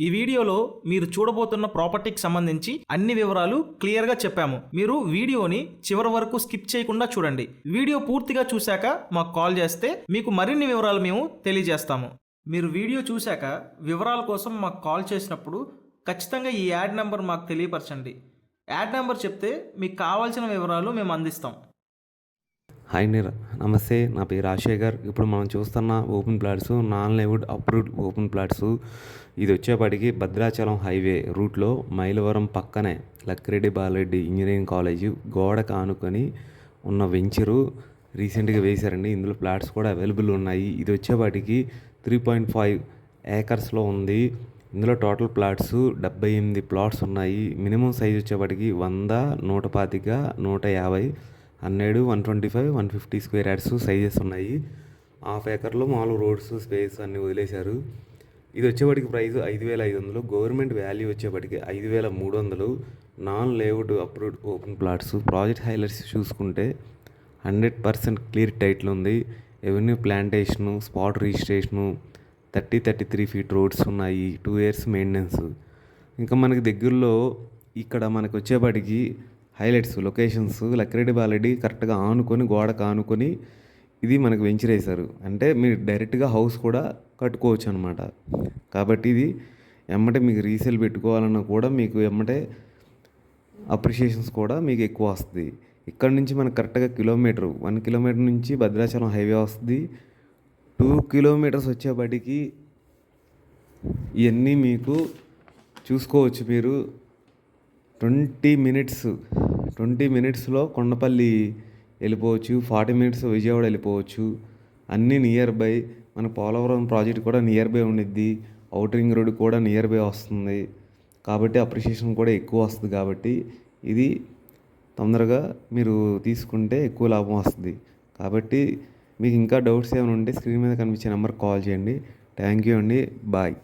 ఈ వీడియోలో మీరు చూడబోతున్న ప్రాపర్టీకి సంబంధించి అన్ని వివరాలు క్లియర్గా చెప్పాము. మీరు వీడియోని చివరి వరకు స్కిప్ చేయకుండా చూడండి. వీడియో పూర్తిగా చూశాక మాకు కాల్ చేస్తే మీకు మరిన్ని వివరాలు మేము తెలియజేస్తాము. మీరు వీడియో చూశాక వివరాల కోసం మాకు కాల్ చేసినప్పుడు ఖచ్చితంగా ఈ యాడ్ నెంబర్ మాకు తెలియపరచండి. యాడ్ నెంబర్ చెప్తే మీకు కావాల్సిన వివరాలు మేము అందిస్తాం. హాయ్ నమస్తే, నా పేరు రాజశేఖర్. ఇప్పుడు మనం చూస్తున్న open plots non layout approved open plots. ఇది వచ్చేప్పటికి భద్రాచలం హైవే రూట్లో మైలవరం పక్కనే లక్కిరెడ్డి బాలరెడ్డి ఇంజనీరింగ్ కాలేజీ గోడకు ఆనుకొని ఉన్న వెంచరు రీసెంట్గా వేశారండి. ఇందులో ప్లాట్స్ కూడా అవైలబుల్ ఉన్నాయి. ఇది వచ్చేప్పటికి 3.5 ఏకర్స్లో ఉంది. ఇందులో టోటల్ ప్లాట్స్ 78 ప్లాట్స్ ఉన్నాయి. మినిమం సైజ్ వచ్చేప్పటికి 100, 125, 150, 100, 125, 150 స్క్వేర్ యార్డ్స్ సైజెస్ ఉన్నాయి. హాఫ్ ఏకర్లో మామూలు రోడ్స్ స్పేస్ అన్నీ వదిలేశారు. ఇది వచ్చేప్పటికి ప్రైస్ 5,500. గవర్నమెంట్ వాల్యూ వచ్చేప్పటికి 5,300. Non layout approved open plots. Project highlights చూసుకుంటే 100% క్లియర్ టైటిల్ ఉంది. Avenue plantation, spot registration, 33 feet roads ఉన్నాయి. 2 years మెయింటెనెన్స్. ఇంకా మనకి దగ్గరలో ఇక్కడ మనకు వచ్చేప్పటికి హైలైట్స్ లొకేషన్స్ లక్కిరెడ్డి బాలరెడ్డి కరెక్ట్గా ఆనుకొని గోడకు ఆనుకొని ఇది మనకు వెంచర్ వేశారు. అంటే మీరు డైరెక్ట్గా హౌస్ కూడా కట్టుకోవచ్చు అనమాట. కాబట్టి ఇది ఎమ్మటే మీకు రీసేల్ పెట్టుకోవాలన్నా కూడా మీకు ఎమ్మటే అప్రిషియేషన్స్ కూడా మీకు ఎక్కువ వస్తుంది. ఇక్కడ నుంచి మనకు కరెక్ట్గా 1 కిలోమీటర్ నుంచి భద్రాచలం హైవే వస్తుంది. 2 kilometers వచ్చేప్పటికి ఇవన్నీ మీకు చూసుకోవచ్చు. మీరు 20 minutesలో కొండపల్లి వెళ్ళిపోవచ్చు. 40 minutes విజయవాడ వెళ్ళిపోవచ్చు. అన్నీ నియర్ బై. మన పోలవరం ప్రాజెక్ట్ కూడా నియర్ బై ఉండిద్ది. ఔటర్ రింగ్ రోడ్ కూడా నియర్ బై వస్తుంది. కాబట్టి అప్రిషియేషన్ కూడా ఎక్కువ వస్తుంది. కాబట్టి ఇది తొందరగా మీరు తీసుకుంటే ఎక్కువ లాభం వస్తుంది. కాబట్టి మీకు ఇంకా డౌట్స్ ఏమైనా ఉంటే స్క్రీన్ మీద కనిపించే నెంబర్కి కాల్ చేయండి. థ్యాంక్ యూ అండి. బాయ్.